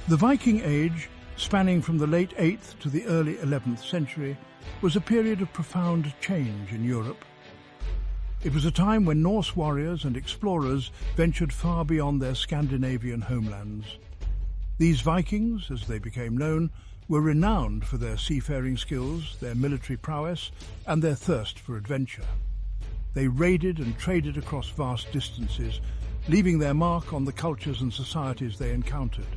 The Viking Age, spanning from the late 8th to the early 11th century, was a period of profound change in Europe. It was a time when Norse warriors and explorers ventured far beyond their Scandinavian homelands. These Vikings, as they became known, were renowned for their seafaring skills, their military prowess, and their thirst for adventure. They raided and traded across vast distances, leaving their mark on the cultures and societies they encountered.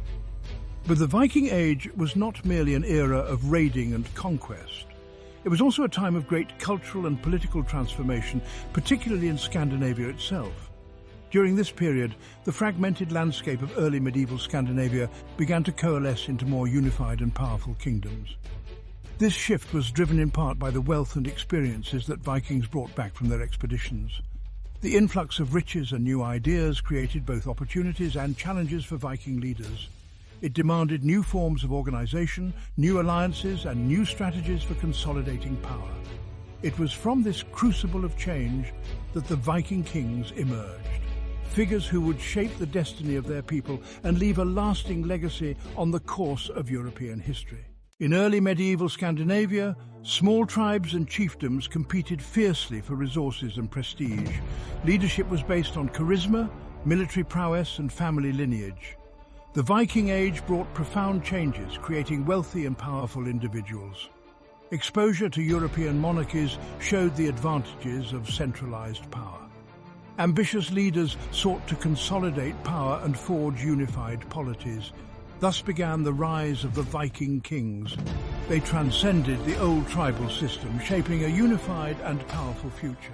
But the Viking Age was not merely an era of raiding and conquest. It was also a time of great cultural and political transformation, particularly in Scandinavia itself. During this period, the fragmented landscape of early medieval Scandinavia began to coalesce into more unified and powerful kingdoms. This shift was driven in part by the wealth and experiences that Vikings brought back from their expeditions. The influx of riches and new ideas created both opportunities and challenges for Viking leaders. It demanded new forms of organization, new alliances, and new strategies for consolidating power. It was from this crucible of change that the Viking Kings emerged, figures who would shape the destiny of their people and leave a lasting legacy on the course of European history. In early medieval Scandinavia, small tribes and chiefdoms competed fiercely for resources and prestige. Leadership was based on charisma, military prowess, and family lineage. The Viking Age brought profound changes, creating wealthy and powerful individuals. Exposure to European monarchies showed the advantages of centralized power. Ambitious leaders sought to consolidate power and forge unified polities. Thus began the rise of the Viking Kings. They transcended the old tribal system, shaping a unified and powerful future.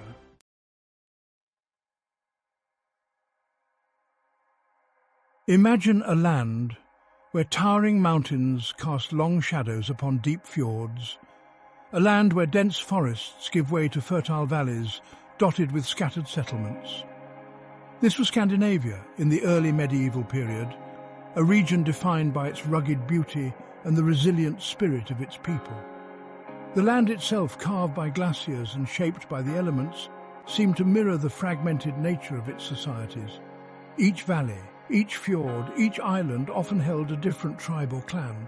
Imagine a land where towering mountains cast long shadows upon deep fjords, a land where dense forests give way to fertile valleys dotted with scattered settlements. This was Scandinavia in the early medieval period, a region defined by its rugged beauty and the resilient spirit of its people. The land itself, carved by glaciers and shaped by the elements, seemed to mirror the fragmented nature of its societies. Each valley, each fjord, each island often held a different tribe or clan,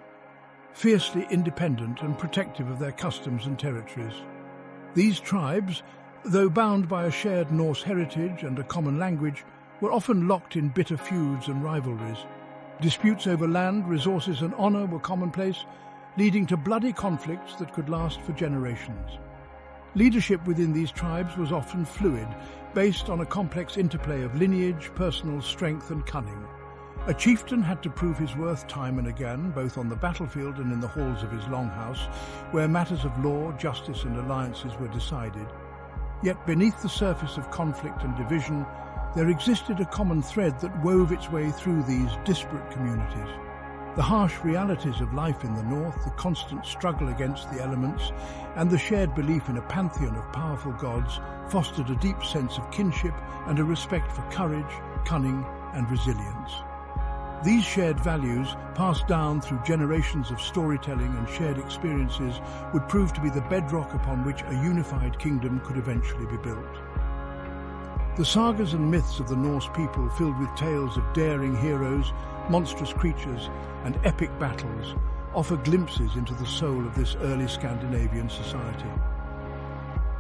fiercely independent and protective of their customs and territories. These tribes, though bound by a shared Norse heritage and a common language, were often locked in bitter feuds and rivalries. Disputes over land, resources and honor were commonplace, leading to bloody conflicts that could last for generations. Leadership within these tribes was often fluid, based on a complex interplay of lineage, personal strength and cunning. A chieftain had to prove his worth time and again, both on the battlefield and in the halls of his longhouse, where matters of law, justice and alliances were decided. Yet beneath the surface of conflict and division, there existed a common thread that wove its way through these disparate communities. The harsh realities of life in the north, the constant struggle against the elements, and the shared belief in a pantheon of powerful gods fostered a deep sense of kinship and a respect for courage, cunning, and resilience. These shared values, passed down through generations of storytelling and shared experiences, would prove to be the bedrock upon which a unified kingdom could eventually be built. The sagas and myths of the Norse people, filled with tales of daring heroes, monstrous creatures, and epic battles, offer glimpses into the soul of this early Scandinavian society.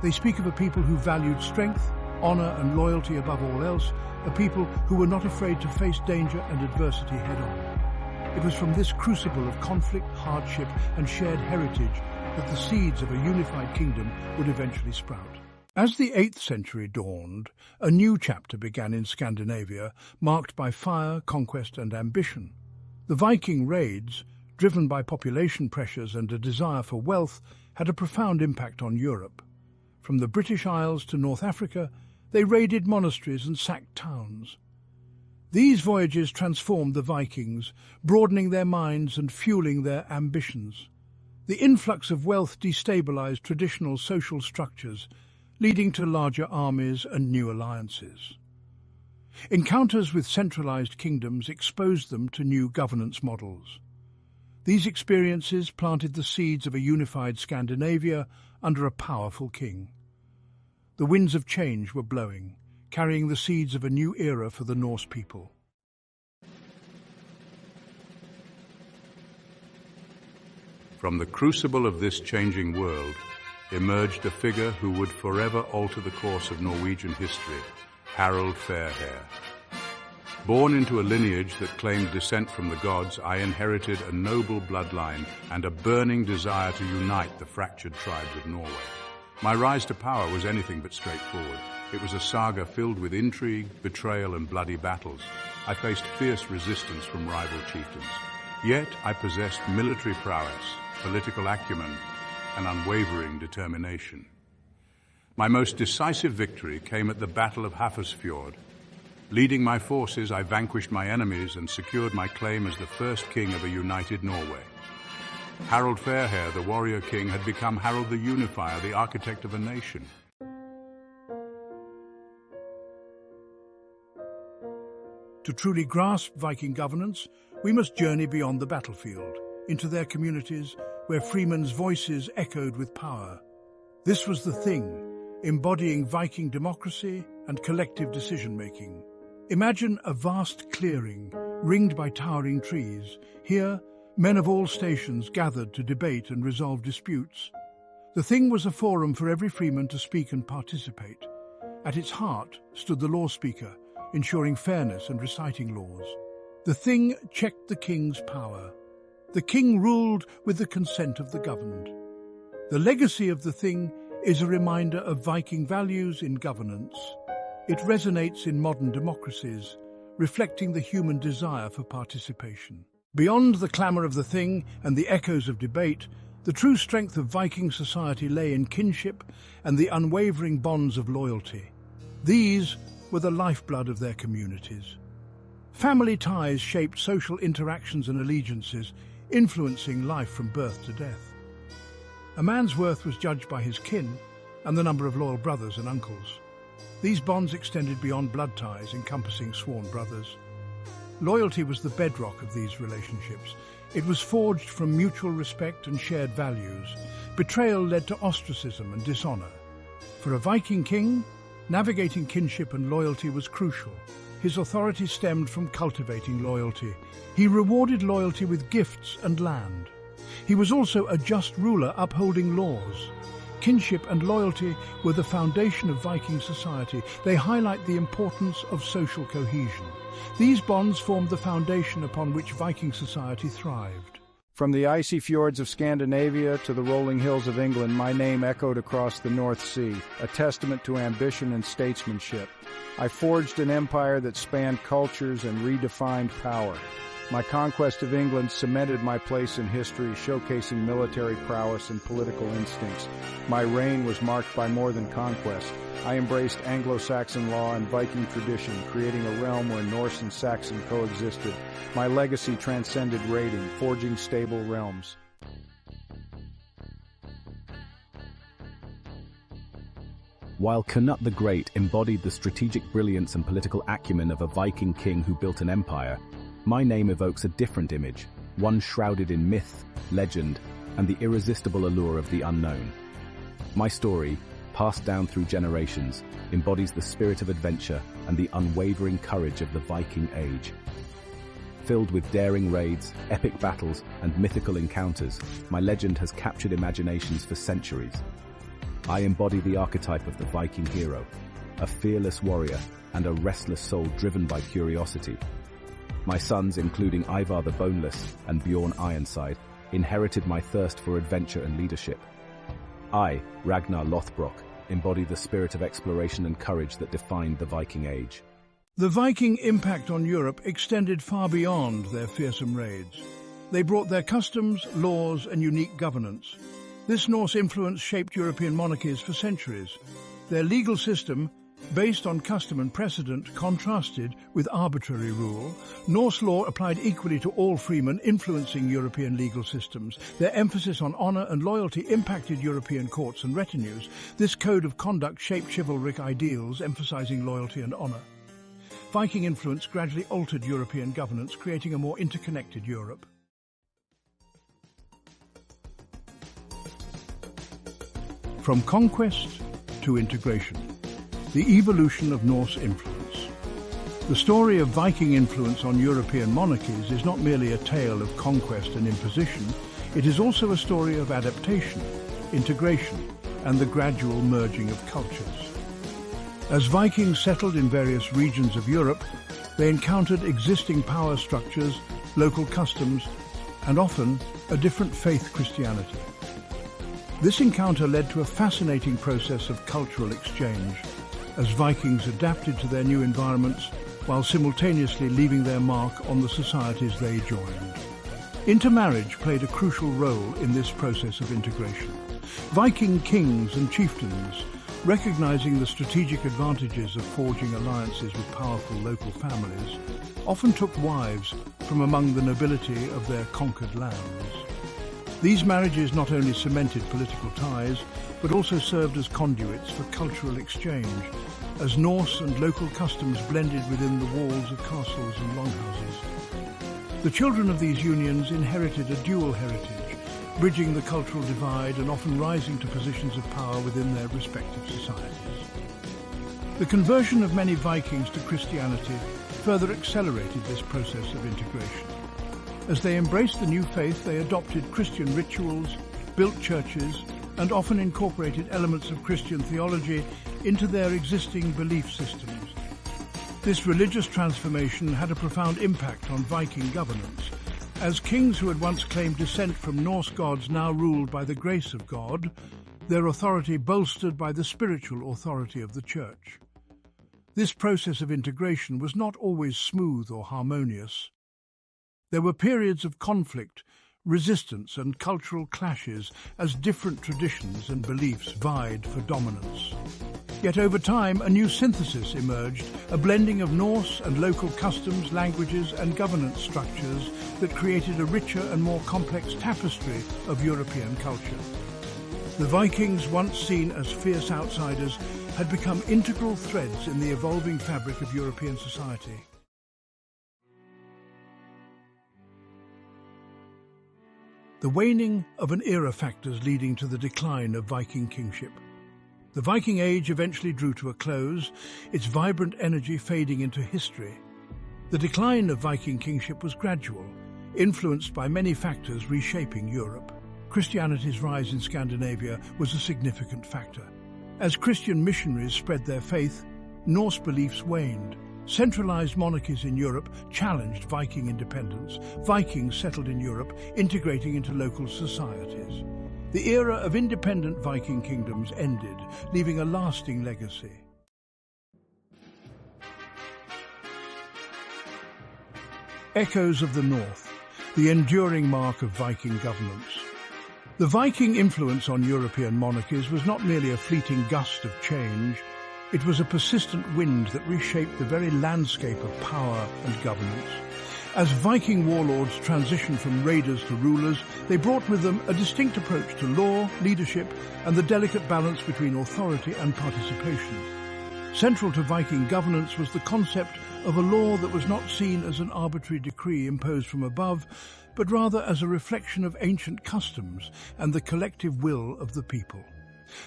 They speak of a people who valued strength, honor, and loyalty above all else, a people who were not afraid to face danger and adversity head-on. It was from this crucible of conflict, hardship, and shared heritage that the seeds of a unified kingdom would eventually sprout. As the 8th century dawned, a new chapter began in Scandinavia, marked by fire, conquest, and ambition. The Viking raids, driven by population pressures and a desire for wealth, had a profound impact on Europe. From the British Isles to North Africa, they raided monasteries and sacked towns. These voyages transformed the Vikings, broadening their minds and fueling their ambitions. The influx of wealth destabilized traditional social structures, leading to larger armies and new alliances. Encounters with centralized kingdoms exposed them to new governance models. These experiences planted the seeds of a unified Scandinavia under a powerful king. The winds of change were blowing, carrying the seeds of a new era for the Norse people. From the crucible of this changing world emerged a figure who would forever alter the course of Norwegian history, Harald Fairhair. Born into a lineage that claimed descent from the gods, I inherited a noble bloodline and a burning desire to unite the fractured tribes of Norway. My rise to power was anything but straightforward. It was a saga filled with intrigue, betrayal, and bloody battles. I faced fierce resistance from rival chieftains. Yet I possessed military prowess, political acumen, and unwavering determination. My most decisive victory came at the Battle of Hafrsfjord. Leading my forces, I vanquished my enemies and secured my claim as the first king of a united Norway. Harald Fairhair, the warrior king, had become Harald the Unifier, the architect of a nation. To truly grasp Viking governance, we must journey beyond the battlefield, into their communities, where freemen's voices echoed with power. This was the Thing, embodying Viking democracy and collective decision-making. Imagine a vast clearing, ringed by towering trees. Here, men of all stations gathered to debate and resolve disputes. The Thing was a forum for every freeman to speak and participate. At its heart stood the law speaker, ensuring fairness and reciting laws. The Thing checked the king's power. The king ruled with the consent of the governed. The legacy of the Thing is a reminder of Viking values in governance. It resonates in modern democracies, reflecting the human desire for participation. Beyond the clamour of the Thing and the echoes of debate, the true strength of Viking society lay in kinship and the unwavering bonds of loyalty. These were the lifeblood of their communities. Family ties shaped social interactions and allegiances, influencing life from birth to death. A man's worth was judged by his kin and the number of loyal brothers and uncles. These bonds extended beyond blood ties, encompassing sworn brothers. Loyalty was the bedrock of these relationships. It was forged from mutual respect and shared values. Betrayal led to ostracism and dishonor. For a Viking king, navigating kinship and loyalty was crucial. His authority stemmed from cultivating loyalty. He rewarded loyalty with gifts and land. He was also a just ruler, upholding laws. Kinship and loyalty were the foundation of Viking society. They highlight the importance of social cohesion. These bonds formed the foundation upon which Viking society thrived. From the icy fjords of Scandinavia to the rolling hills of England, my name echoed across the North Sea, a testament to ambition and statesmanship. I forged an empire that spanned cultures and redefined power. My conquest of England cemented my place in history, showcasing military prowess and political instincts. My reign was marked by more than conquest. I embraced Anglo-Saxon law and Viking tradition, creating a realm where Norse and Saxon coexisted. My legacy transcended raiding, forging stable realms. While Canute the Great embodied the strategic brilliance and political acumen of a Viking king who built an empire, my name evokes a different image, one shrouded in myth, legend, and the irresistible allure of the unknown. My story, passed down through generations, embodies the spirit of adventure and the unwavering courage of the Viking Age. Filled with daring raids, epic battles, and mythical encounters, my legend has captured imaginations for centuries. I embody the archetype of the Viking hero, a fearless warrior and a restless soul driven by curiosity. My sons, including Ivar the Boneless and Bjorn Ironside, inherited my thirst for adventure and leadership. I, Ragnar Lothbrok, embody the spirit of exploration and courage that defined the Viking Age. The Viking impact on Europe extended far beyond their fearsome raids. They brought their customs, laws, and unique governance. This Norse influence shaped European monarchies for centuries. Their legal system, based on custom and precedent, contrasted with arbitrary rule. Norse law applied equally to all freemen, influencing European legal systems. Their emphasis on honor and loyalty impacted European courts and retinues. This code of conduct shaped chivalric ideals, emphasizing loyalty and honor. Viking influence gradually altered European governance, creating a more interconnected Europe. From conquest to integration. The evolution of Norse influence. The story of Viking influence on European monarchies is not merely a tale of conquest and imposition. it is also a story of adaptation, integration, and the gradual merging of cultures. As Vikings settled in various regions of Europe, they encountered existing power structures, local customs, and often a different faith Christianity. This encounter led to a fascinating process of cultural exchange, as Vikings adapted to their new environments while simultaneously leaving their mark on the societies they joined. Intermarriage played a crucial role in this process of integration. Viking kings and chieftains, recognizing the strategic advantages of forging alliances with powerful local families, often took wives from among the nobility of their conquered lands. These marriages not only cemented political ties, but also served as conduits for cultural exchange, as Norse and local customs blended within the walls of castles and longhouses. The children of these unions inherited a dual heritage, bridging the cultural divide and often rising to positions of power within their respective societies. The conversion of many Vikings to Christianity further accelerated this process of integration. As they embraced the new faith, they adopted Christian rituals, built churches, and often incorporated elements of Christian theology into their existing belief systems. This religious transformation had a profound impact on Viking governance, as kings who had once claimed descent from Norse gods now ruled by the grace of God, their authority bolstered by the spiritual authority of the Church. This process of integration was not always smooth or harmonious. There were periods of conflict, resistance, and cultural clashes as different traditions and beliefs vied for dominance. Yet over time, a new synthesis emerged, a blending of Norse and local customs, languages, and governance structures that created a richer and more complex tapestry of European culture. The Vikings, once seen as fierce outsiders, had become integral threads in the evolving fabric of European society. The waning of an era factors leading to the decline of Viking kingship. The Viking Age eventually drew to a close, its vibrant energy fading into history. The decline of Viking kingship was gradual, influenced by many factors reshaping Europe. Christianity's rise in Scandinavia was a significant factor. As Christian missionaries spread their faith, Norse beliefs waned. Centralized monarchies in Europe challenged Viking independence. Vikings settled in Europe, integrating into local societies. The era of independent Viking kingdoms ended, leaving a lasting legacy. Echoes of the North, the enduring mark of Viking governance. The Viking influence on European monarchies was not merely a fleeting gust of change. It was a persistent wind that reshaped the very landscape of power and governance. As Viking warlords transitioned from raiders to rulers, they brought with them a distinct approach to law, leadership, and the delicate balance between authority and participation. Central to Viking governance was the concept of a law that was not seen as an arbitrary decree imposed from above, but rather as a reflection of ancient customs and the collective will of the people.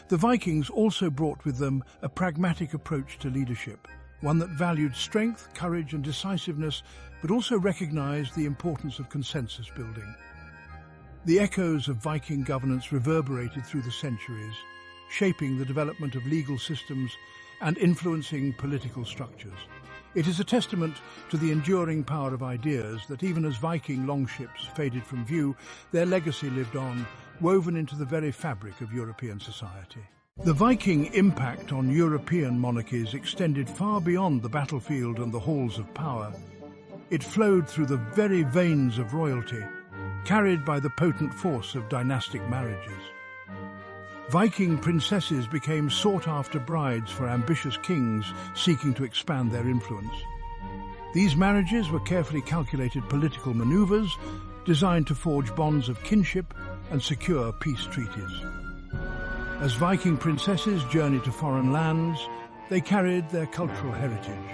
The Vikings also brought with them a pragmatic approach to leadership, one that valued strength, courage, and decisiveness, but also recognized the importance of consensus building. The echoes of Viking governance reverberated through the centuries, shaping the development of legal systems and influencing political structures. It is a testament to the enduring power of ideas that even as Viking longships faded from view, their legacy lived on, woven into the very fabric of European society. The Viking impact on European monarchies extended far beyond the battlefield and the halls of power. It flowed through the very veins of royalty, carried by the potent force of dynastic marriages. Viking princesses became sought-after brides for ambitious kings seeking to expand their influence. These marriages were carefully calculated political maneuvers designed to forge bonds of kinship and secure peace treaties. As Viking princesses journeyed to foreign lands, they carried their cultural heritage.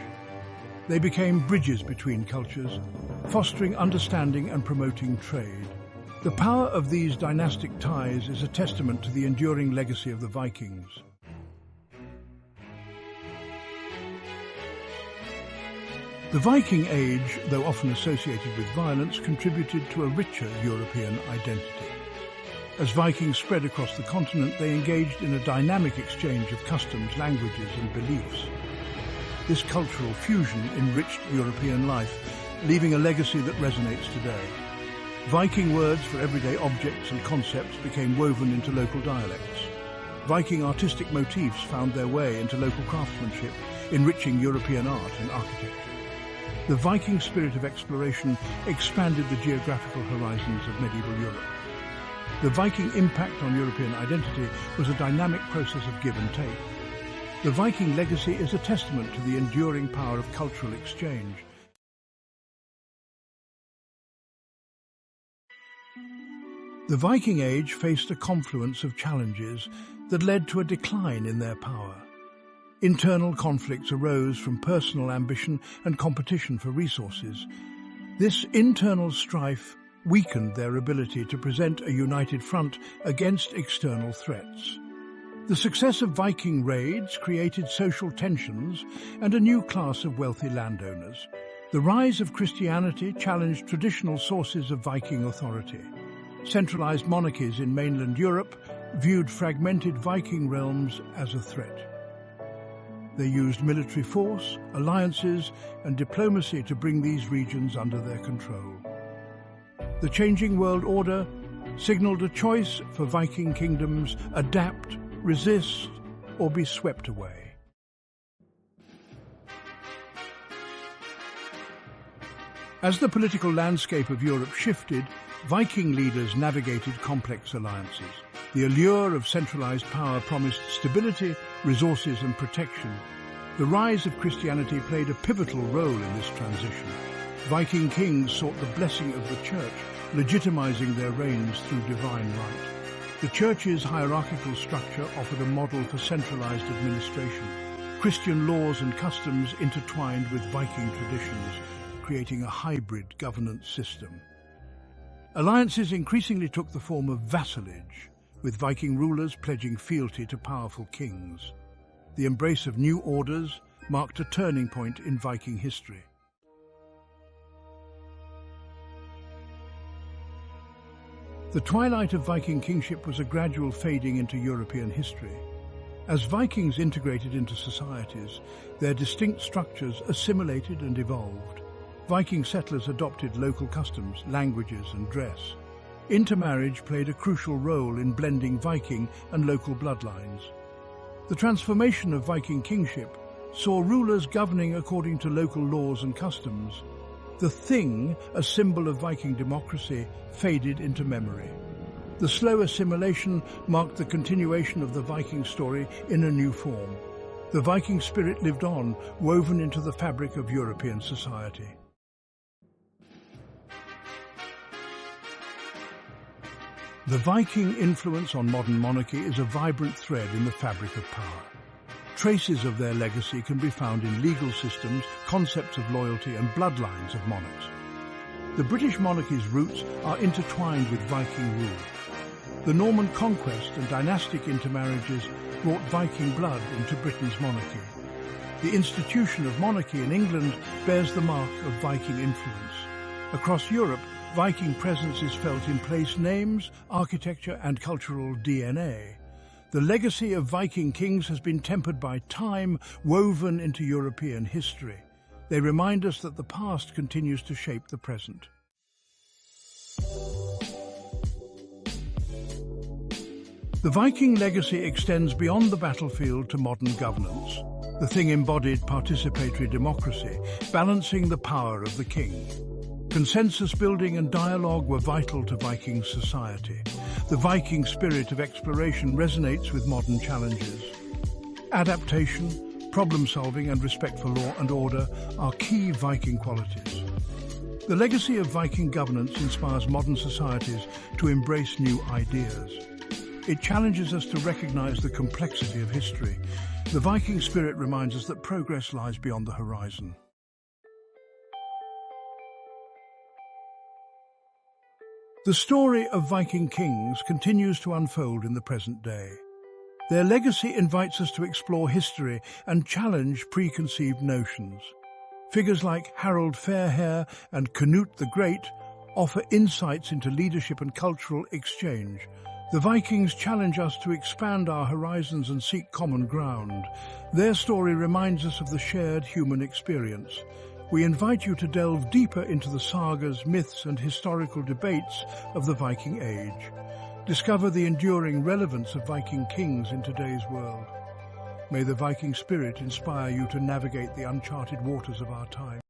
They became bridges between cultures, fostering understanding and promoting trade. The power of these dynastic ties is a testament to the enduring legacy of the Vikings. The Viking Age, though often associated with violence, contributed to a richer European identity. As Vikings spread across the continent, they engaged in a dynamic exchange of customs, languages, and beliefs. This cultural fusion enriched European life, leaving a legacy that resonates today. Viking words for everyday objects and concepts became woven into local dialects. Viking artistic motifs found their way into local craftsmanship, enriching European art and architecture. The Viking spirit of exploration expanded the geographical horizons of medieval Europe. The Viking impact on European identity was a dynamic process of give and take. The Viking legacy is a testament to the enduring power of cultural exchange. The Viking Age faced a confluence of challenges that led to a decline in their power. Internal conflicts arose from personal ambition and competition for resources. This internal strife weakened their ability to present a united front against external threats. The success of Viking raids created social tensions and a new class of wealthy landowners. The rise of Christianity challenged traditional sources of Viking authority. Centralized monarchies in mainland Europe viewed fragmented Viking realms as a threat. They used military force, alliances, and diplomacy to bring these regions under their control. The changing world order signaled a choice for Viking kingdoms: adapt, resist, or be swept away. As the political landscape of Europe shifted, Viking leaders navigated complex alliances. The allure of centralized power promised stability, resources, and protection. The rise of Christianity played a pivotal role in this transition. Viking kings sought the blessing of the church, legitimizing their reigns through divine right. The church's hierarchical structure offered a model for centralized administration. Christian laws and customs intertwined with Viking traditions, creating a hybrid governance system. Alliances increasingly took the form of vassalage, with Viking rulers pledging fealty to powerful kings. The embrace of new orders marked a turning point in Viking history. The twilight of Viking kingship was a gradual fading into European history. As Vikings integrated into societies, their distinct structures assimilated and evolved. Viking settlers adopted local customs, languages, and dress. Intermarriage played a crucial role in blending Viking and local bloodlines. The transformation of Viking kingship saw rulers governing according to local laws and customs. The Thing, a symbol of Viking democracy, faded into memory. The slow assimilation marked the continuation of the Viking story in a new form. The Viking spirit lived on, woven into the fabric of European society. The Viking influence on modern monarchy is a vibrant thread in the fabric of power. Traces of their legacy can be found in legal systems, concepts of loyalty, and bloodlines of monarchs. The British monarchy's roots are intertwined with Viking rule. The Norman conquest and dynastic intermarriages brought Viking blood into Britain's monarchy. The institution of monarchy in England bears the mark of Viking influence. Across Europe, Viking presence is felt in place names, architecture, and cultural DNA. The legacy of Viking kings has been tempered by time, woven into European history. They remind us that the past continues to shape the present. The Viking legacy extends beyond the battlefield to modern governance. The Thing embodied participatory democracy, balancing the power of the king. Consensus building and dialogue were vital to Viking society. The Viking spirit of exploration resonates with modern challenges. Adaptation, problem-solving, and respect for law and order are key Viking qualities. The legacy of Viking governance inspires modern societies to embrace new ideas. It challenges us to recognize the complexity of history. The Viking spirit reminds us that progress lies beyond the horizon. The story of Viking kings continues to unfold in the present day. Their legacy invites us to explore history and challenge preconceived notions. Figures like Harald Fairhair and Canute the Great offer insights into leadership and cultural exchange. The Vikings challenge us to expand our horizons and seek common ground. Their story reminds us of the shared human experience. We invite you to delve deeper into the sagas, myths, and historical debates of the Viking Age. Discover the enduring relevance of Viking kings in today's world. May the Viking spirit inspire you to navigate the uncharted waters of our time.